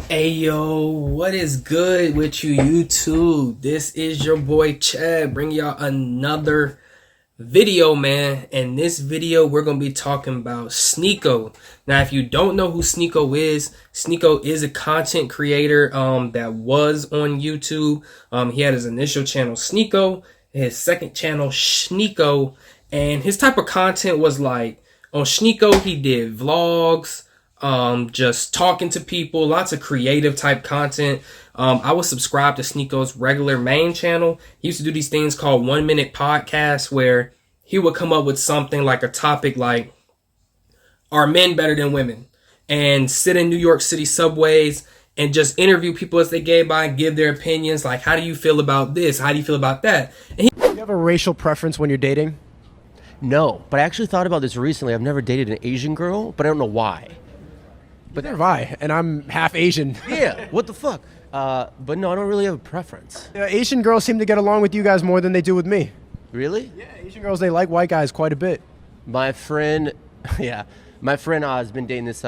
Hey yo, what is good with you YouTube? This is your boy Chad bringing y'all another video, man. In this video, we're going to be talking about Sneako. Now, if you don't know who Sneako is a content creator that was on YouTube. He had his initial channel Sneako, his second channel Sneako, and his type of content was like, on Sneako, he did vlogs, just talking to people, lots of creative type content. I was subscribed to Sneako's regular main channel. He used to do these things called 1 minute podcasts where he would come up with something like a topic like, are men better than women? And sit in New York City subways and just interview people as they go by and give their opinions. Like, how do you feel about this? How do you feel about that? And do you have a racial preference when you're dating? No, but I actually thought about this recently. I've never dated an Asian girl, but I don't know why. But neither have I, and I'm half Asian. Yeah, what the fuck? But no, I don't really have a preference. Asian girls seem to get along with you guys more than they do with me. Really? Yeah, Asian girls, they like white guys quite a bit. My friend, my friend has been dating this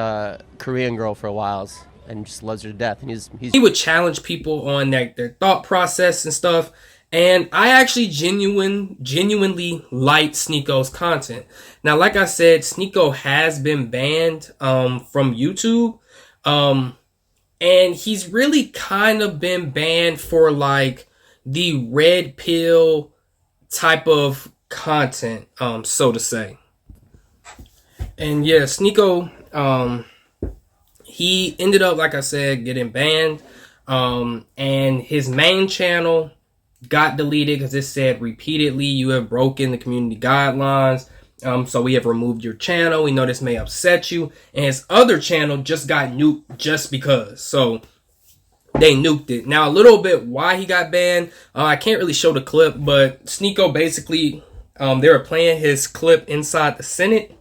Korean girl for a while and just loves her to death. And he would challenge people on their thought process and stuff. And I actually genuinely liked Sneako's content. Now, like I said, Sneako has been banned from YouTube. And he's really kind of been banned for like the red pill type of content, so to say. And yeah, Sneako, he ended up, like I said, getting banned. And his main channel got deleted because it said repeatedly, you have broken the community guidelines. So we have removed your channel. We know this may upset you. And his other channel just got nuked just because. So they nuked it. Now, a little bit why he got banned. I can't really show the clip, but Sneako basically, they were playing his clip inside the Senate.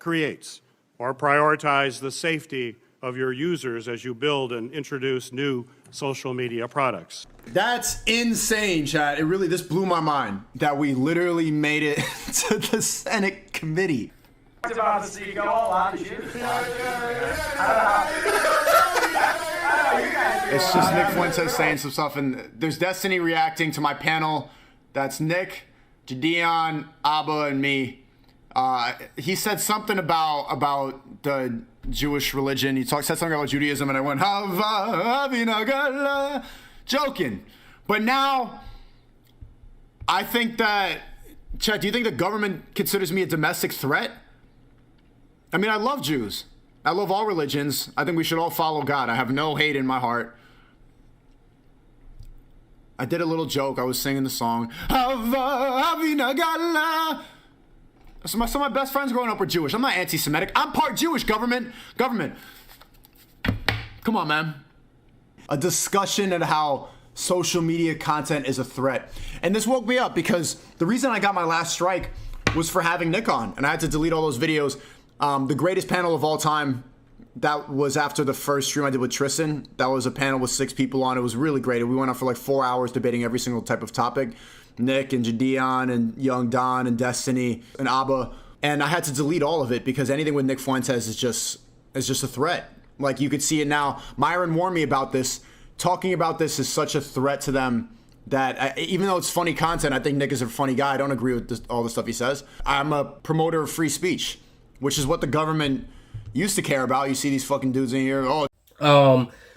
Creates or prioritize the safety of your users as you build and introduce new social media products. That's insane, Chad. This blew my mind that we literally made it to the Senate committee. About the Sneako a lot. It's just Nick Fuentes saying some stuff, and there's Destiny reacting to my panel. That's Nick, Jadion, Abba, and me. He said something about the Jewish religion. He said something about Judaism, and I went, joking. But now, I think that, Chet, do you think the government considers me a domestic threat? I mean, I love Jews. I love all religions. I think we should all follow God. I have no hate in my heart. I did a little joke. I was singing the song. Some of my best friends growing up were Jewish. I'm not anti-Semitic. I'm part Jewish, government. Come on, man. A discussion at how social media content is a threat. And this woke me up because the reason I got my last strike was for having Nick on. And I had to delete all those videos. The greatest panel of all time, that was after the first stream I did with Tristan. That was a panel with 6 people on. It was really great. We went on for like 4 hours debating every single type of topic. Nick and Jadion and Young Don and Destiny and Abba. And I had to delete all of it because anything with Nick Fuentes is just a threat. Like, you could see it now. Myron warned me about this. Talking about this is such a threat to them that even though it's funny content, I think Nick is a funny guy. I don't agree with all the stuff he says. I'm a promoter of free speech, which is what the government used to care about. You see these fucking dudes in here.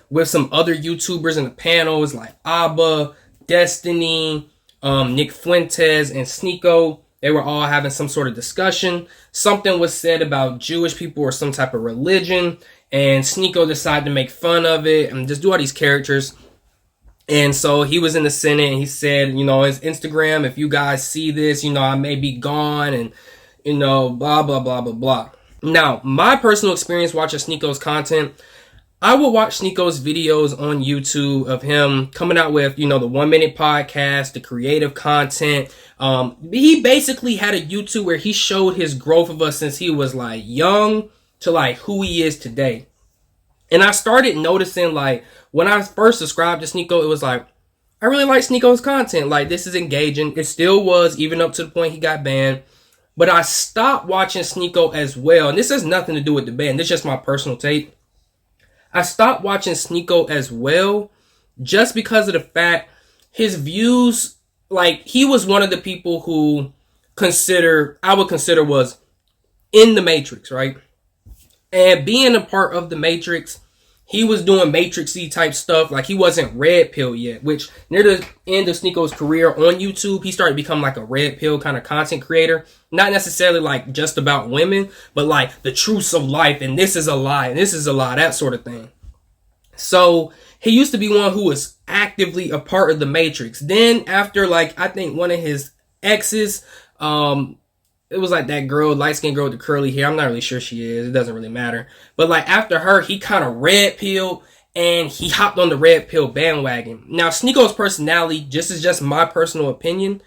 With some other YouTubers in the panels like Abba, Destiny, Nick Fuentes, and Sneako. They were all having some sort of discussion. Something was said about Jewish people or some type of religion. And Sneako decided to make fun of it and just do all these characters. And so he was in the Senate and he said, his Instagram, if you guys see this, I may be gone and, blah, blah, blah, blah, blah. Now, my personal experience watching Sneako's content, I would watch Sneako's videos on YouTube of him coming out with, the 1 minute podcast, the creative content. He basically had a YouTube where he showed his growth of us since he was like young to like who he is today. And I started noticing, like, when I first subscribed to Sneako, it was like, I really like Sneako's content. Like, this is engaging. It still was, even up to the point he got banned. But I stopped watching Sneako as well. And this has nothing to do with the ban. This is just my personal take. I stopped watching Sneako as well just because of the fact his views, like, he was one of the people who I would consider was in the Matrix, right? And being a part of the Matrix, he was doing Matrix-y type stuff. Like, he wasn't red pill yet, which near the end of Sneako's career on YouTube, he started to become like a red pill kind of content creator. Not necessarily like just about women, but like the truths of life, and this is a lie, and this is a lie, that sort of thing. So he used to be one who was actively a part of the Matrix. Then after, like, I think one of his exes, it was like that girl, light-skinned girl with the curly hair. I'm not really sure she is. It doesn't really matter. But like after her, he kind of red pilled and he hopped on the red pill bandwagon. Now, Sneako's personality, just my personal opinion,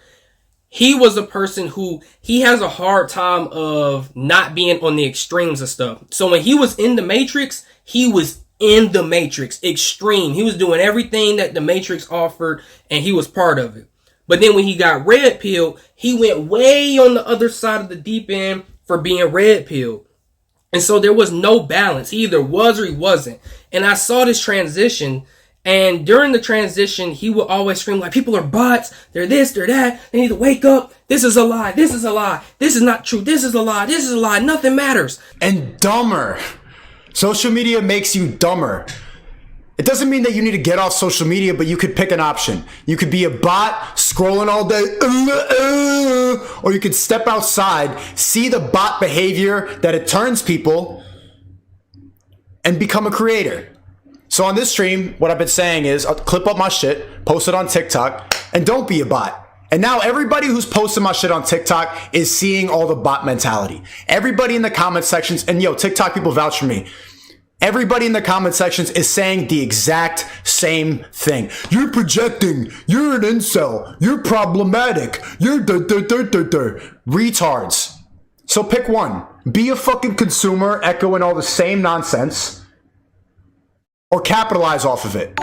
he was a person who, he has a hard time of not being on the extremes of stuff. So when he was in the Matrix, he was in the Matrix extreme. He was doing everything that the Matrix offered and he was part of it. But then when he got red pilled, he went way on the other side of the deep end for being red pilled. And so there was no balance. He either was or he wasn't. And I saw this transition. And during the transition, he would always scream like, people are bots. They're this, they're that. They need to wake up. This is a lie. This is a lie. This is not true. This is a lie. This is a lie. Nothing matters. And dumber. Social media makes you dumber. It doesn't mean that you need to get off social media, but you could pick an option. You could be a bot scrolling all day, or you could step outside, see the bot behavior that it turns people, and become a creator. So on this stream, what I've been saying is, I'll clip up my shit, post it on TikTok, and don't be a bot. And now everybody who's posting my shit on TikTok is seeing all the bot mentality. Everybody in the comment sections, and yo, TikTok people vouch for me. Everybody in the comment sections is saying the exact same thing. You're projecting. You're an incel. You're problematic. You're retards. So pick one. Be a fucking consumer echoing all the same nonsense, or capitalize off of it.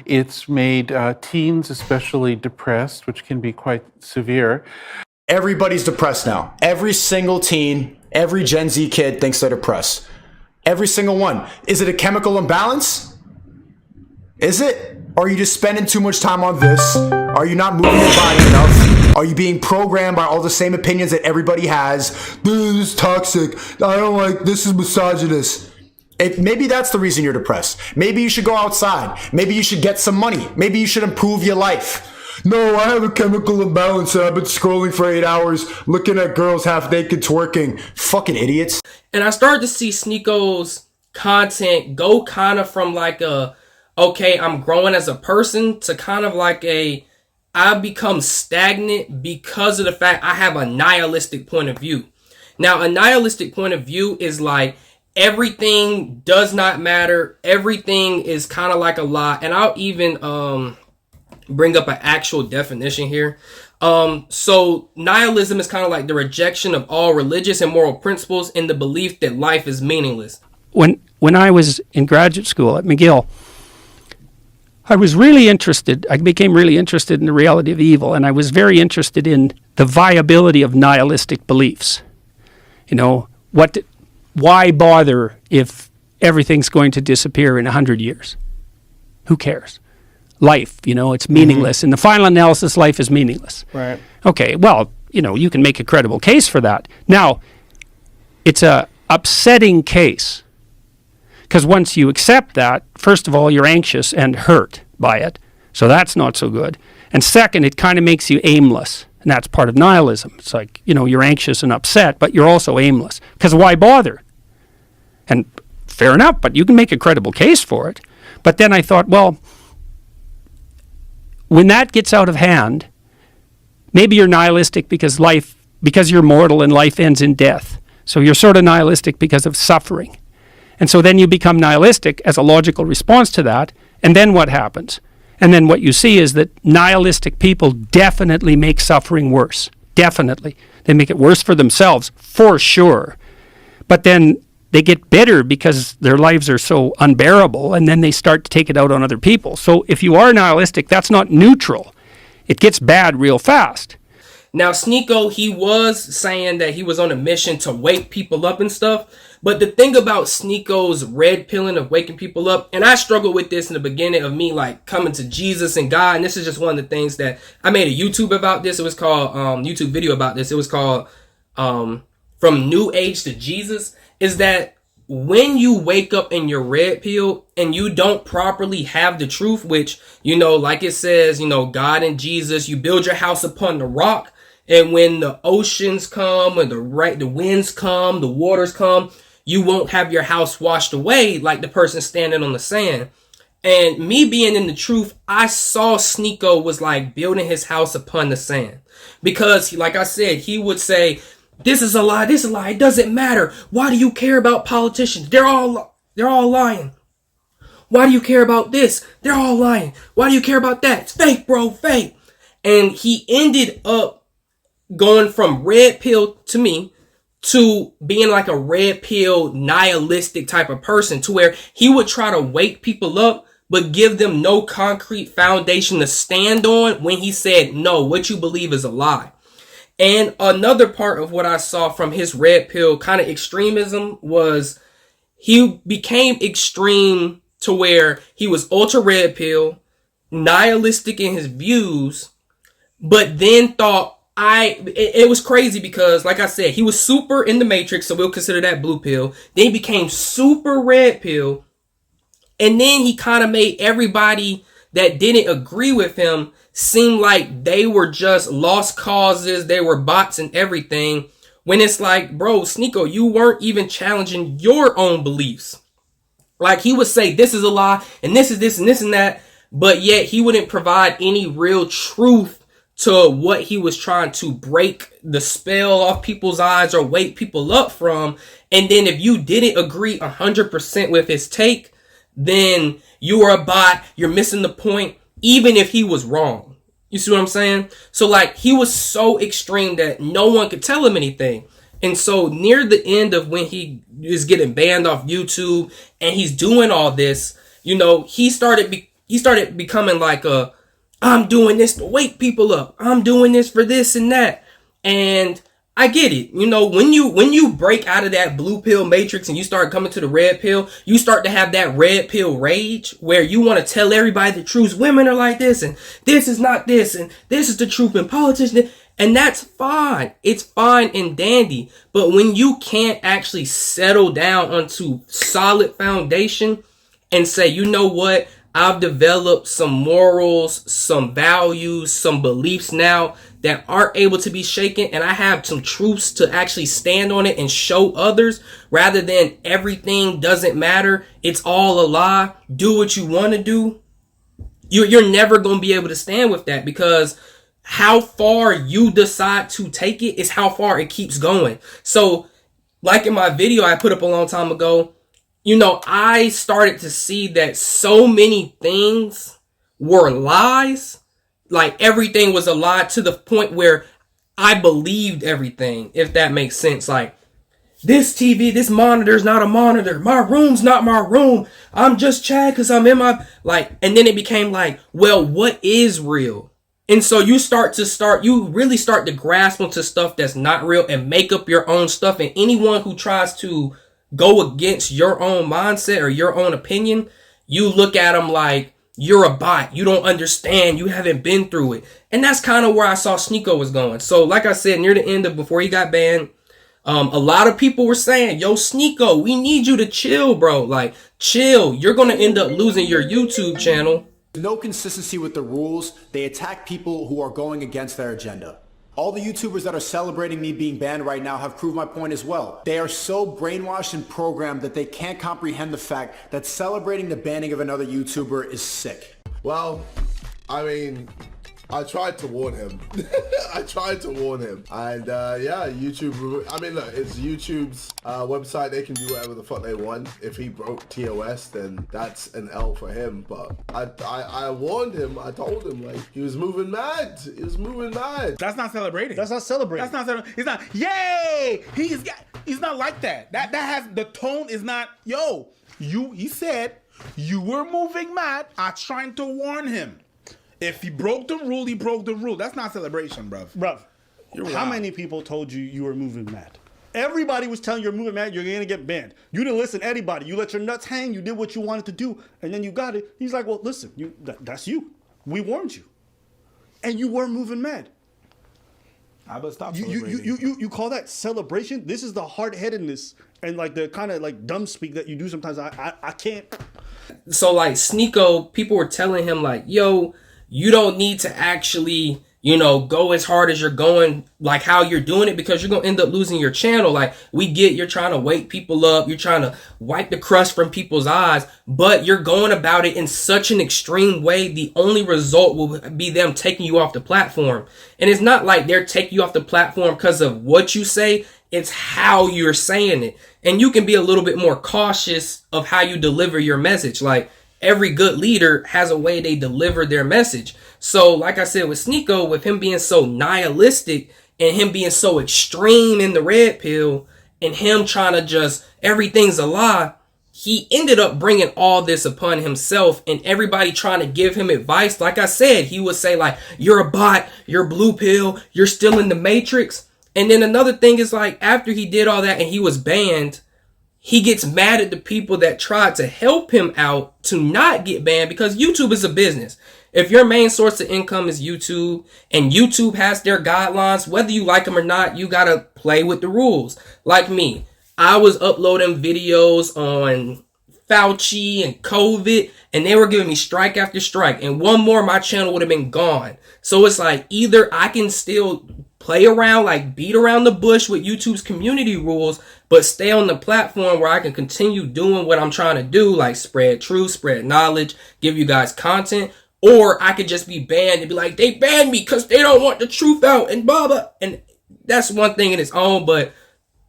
It's made teens especially depressed, which can be quite severe. Everybody's depressed now. Every single teen, every Gen Z kid thinks they're depressed. Every single one. Is it a chemical imbalance? Is it? Or are you just spending too much time on this? Are you not moving your body enough? Are you being programmed by all the same opinions that everybody has? This is toxic. I don't like, this is misogynist. Maybe that's the reason you're depressed. Maybe you should go outside. Maybe you should get some money. Maybe you should improve your life. No, I have a chemical imbalance and I've been scrolling for 8 hours looking at girls half naked twerking. Fucking idiots. And I started to see Sneako's content go kind of from like okay, I'm growing as a person, to kind of like I become stagnant because of the fact I have a nihilistic point of view. Now, a nihilistic point of view is like, everything does not matter. Everything is kind of like a lie. And I'll even bring up an actual definition here. So nihilism is kind of like the rejection of all religious and moral principles and the belief that life is meaningless. When I was in graduate school at McGill, I became really interested in the reality of evil, and I was very interested in the viability of nihilistic beliefs. You know, why bother if everything's going to disappear in 100 years? Who cares? Life, it's meaningless. In the final analysis, life is meaningless. Right. Okay, well, you can make a credible case for that. Now, it's a upsetting case, because once you accept that, first of all, you're anxious and hurt by it. So that's not so good. And second, it kind of makes you aimless. And that's part of nihilism. It's like, you're anxious and upset, but you're also aimless. Because why bother? And fair enough, but you can make a credible case for it. But then I thought, well, when that gets out of hand, maybe you're nihilistic because you're mortal and life ends in death. So you're sort of nihilistic because of suffering. And so then you become nihilistic as a logical response to that. And then what happens? And then what you see is that nihilistic people definitely make suffering worse. Definitely. They make it worse for themselves, for sure. But then they get bitter because their lives are so unbearable, and then they start to take it out on other people. So if you are nihilistic, that's not neutral. It gets bad real fast. Now, Sneako, he was saying that he was on a mission to wake people up and stuff. But the thing about Sneako's red pilling of waking people up, and I struggled with this in the beginning of me like coming to Jesus and God, and this is just one of the things that I made a YouTube about this. It was called YouTube video about this. It was called From New Age to Jesus. Is that when you wake up in your red pill and you don't properly have the truth, which, you know, like it says, you know, God and Jesus, you build your house upon the rock. And when the oceans come and the winds come, the waters come, you won't have your house washed away like the person standing on the sand. And me being in the truth, I saw Sneako was like building his house upon the sand. Because, like I said, he would say, this is a lie, this is a lie, it doesn't matter. Why do you care about politicians? They're all lying. Why do you care about this? They're all lying. Why do you care about that? It's fake, bro, fake. And he ended up going from red pill to me to being like a red pill nihilistic type of person, to where he would try to wake people up but give them no concrete foundation to stand on when he said, no, what you believe is a lie. And another part of what I saw from his red pill kind of extremism was he became extreme to where he was ultra red pill, nihilistic in his views, but then thought it was crazy because, like I said, he was super in the Matrix, so we'll consider that blue pill. Then he became super red pill, and then he kind of made everybody that didn't agree with him seem like they were just lost causes, they were bots and everything, when it's like, bro, Sneako, you weren't even challenging your own beliefs. Like, he would say this is a lie, and this is this and this and that, but yet he wouldn't provide any real truth to what he was trying to break the spell off people's eyes or wake people up from. And then if you didn't agree 100% with his take, then you are a bot, you're missing the point, even if he was wrong. You see what I'm saying? So like, he was so extreme that no one could tell him anything. And so near the end of when he is getting banned off YouTube and he's doing all this, you know, he started becoming like I'm doing this to wake people up. I'm doing this for this and that. And I get it. You know, when you break out of that blue pill matrix and you start coming to the red pill, you start to have that red pill rage where you want to tell everybody the truth. Women are like this and this is not this and this is the truth and politicians. And that's fine. It's fine and dandy. But when you can't actually settle down onto solid foundation and say, you know what? I've developed some morals, some values, some beliefs now that aren't able to be shaken. And I have some truths to actually stand on it and show others, rather than everything doesn't matter. It's all a lie. Do what you want to do. You're never going to be able to stand with that, because how far you decide to take it is how far it keeps going. So like in my video I put up a long time ago, you know, I started to see that so many things were lies. Like everything was a lie, to the point where I believed everything, if that makes sense. Like, this TV, this monitor's not a monitor. My room's not my room. I'm just Chad because I'm in my, like, and then it became like, well, what is real? And so you really start to grasp onto stuff that's not real and make up your own stuff. And anyone who tries to go against your own mindset or your own opinion, you look at them like you're a bot. You don't understand. You haven't been through it. And that's kind of where I saw Sneako was going. So like I said, near the end of before he got banned, a lot of people were saying, yo, Sneako, we need you to chill, bro. Like, chill. You're going to end up losing your YouTube channel. No consistency with the rules. They attack people who are going against their agenda. All the YouTubers that are celebrating me being banned right now have proved my point as well. They are so brainwashed and programmed that they can't comprehend the fact that celebrating the banning of another YouTuber is sick. Well, I mean, I tried to warn him. And yeah, YouTube, I mean, look, it's YouTube's website. They can do whatever the fuck they want. If he broke TOS, then that's an L for him. But I warned him. I told him, like, he was moving mad. That's not celebrating. That's not celebrating. That's not celebrating. He's not, yay! He's not like that. That has, the tone is not, yo, he said, you were moving mad. I'm trying to warn him. If he broke the rule, he broke the rule. That's not celebration, bruv. How many people told you you were moving mad? Everybody was telling you you're moving mad, you're going to get banned. You didn't listen to anybody. You let your nuts hang. You did what you wanted to do, and then you got it. He's like, well, listen, that's you. We warned you. And you were moving mad. I but stop you call that celebration? This is the hard-headedness and like the kind of like dumb speak that you do sometimes. I can't. So like Sneako, people were telling him like, yo, you don't need to actually, you know, go as hard as you're going, like how you're doing it, because you're going to end up losing your channel. Like, we get you're trying to wake people up. You're trying to wipe the crust from people's eyes, but you're going about it in such an extreme way. The only result will be them taking you off the platform. And it's not like they're taking you off the platform because of what you say. It's how you're saying it. And you can be a little bit more cautious of how you deliver your message. Like, every good leader has a way they deliver their message. So, like I said, with Sneako, with him being so nihilistic and him being so extreme in the red pill and him trying to just, everything's a lie, he ended up bringing all this upon himself, and everybody trying to give him advice. Like I said, he would say like, you're a bot, you're blue pill, you're still in the matrix. And then another thing is like, after he did all that and he was banned, he gets mad at the people that tried to help him out to not get banned, because YouTube is a business. If your main source of income is YouTube and YouTube has their guidelines, whether you like them or not, you got to play with the rules. Like me, I was uploading videos on Fauci and COVID, and they were giving me strike after strike. And one more, my channel would have been gone. So it's like, either I can still play around, like beat around the bush with YouTube's community rules, but stay on the platform where I can continue doing what I'm trying to do, like spread truth, spread knowledge, give you guys content. Or I could just be banned and be like, they banned me because they don't want the truth out and blah, blah. And that's one thing in its own, but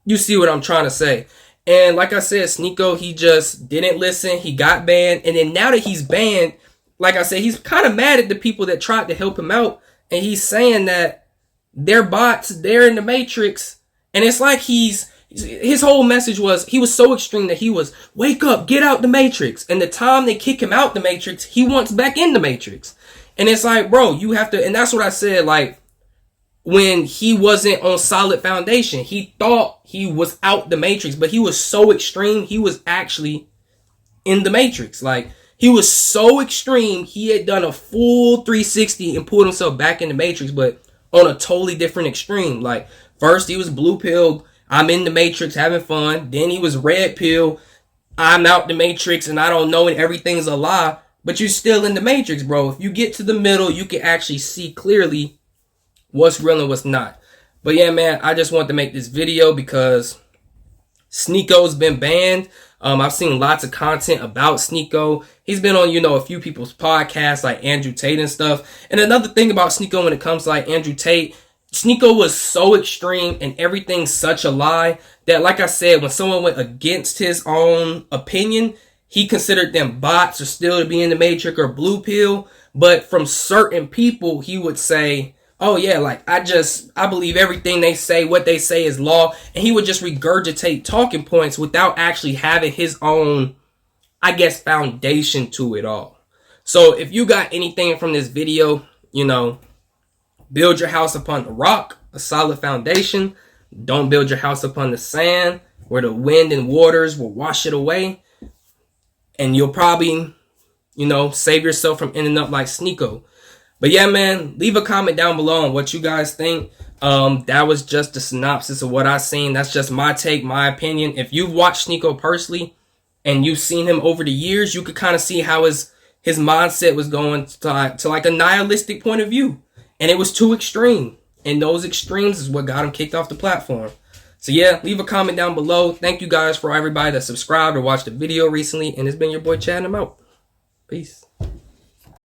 you see what I'm trying to say. And like I said, Sneako, he just didn't listen. He got banned. And then now that he's banned, like I said, he's kind of mad at the people that tried to help him out. And he's saying that they're bots, they're in the matrix. And it's like his whole message was, he was so extreme that he was, wake up, get out the matrix. And the time they kick him out the matrix, he wants back in the matrix. And it's like, bro, you have to, and that's what I said, like, when he wasn't on solid foundation, he thought he was out the matrix, but he was so extreme, he was actually in the matrix. Like, he was so extreme, he had done a full 360 and pulled himself back in the matrix, but on a totally different extreme. Like, first he was blue pill, I'm in the matrix having fun. Then he was red pill, I'm out the matrix and I don't know and everything's a lie. But you're still in the matrix, bro. If you get to the middle, you can actually see clearly what's real and what's not. But yeah, man, I just wanted to make this video because Sneako's been banned. I've seen lots of content about Sneako. He's been on, you know, a few people's podcasts like Andrew Tate and stuff. And another thing about Sneako when it comes to like Andrew Tate, Sneako was so extreme and everything's such a lie that, like I said, when someone went against his own opinion, he considered them bots or still to be in the matrix or blue pill. But from certain people, he would say, oh yeah, like I believe everything they say, what they say is law. And he would just regurgitate talking points without actually having his own, I guess, foundation to it all. So if you got anything from this video, you know, build your house upon the rock, a solid foundation. Don't build your house upon the sand where the wind and waters will wash it away. And you'll probably, you know, save yourself from ending up like Sneako. But yeah, man, leave a comment down below on what you guys think. That was just a synopsis of what I've seen. That's just my take, my opinion. If you've watched Sneako personally and you've seen him over the years, you could kind of see how his mindset was going to like a nihilistic point of view. And it was too extreme. And those extremes is what got him kicked off the platform. So yeah, leave a comment down below. Thank you guys for everybody that subscribed or watched the video recently. And it's been your boy chatting him out. Peace.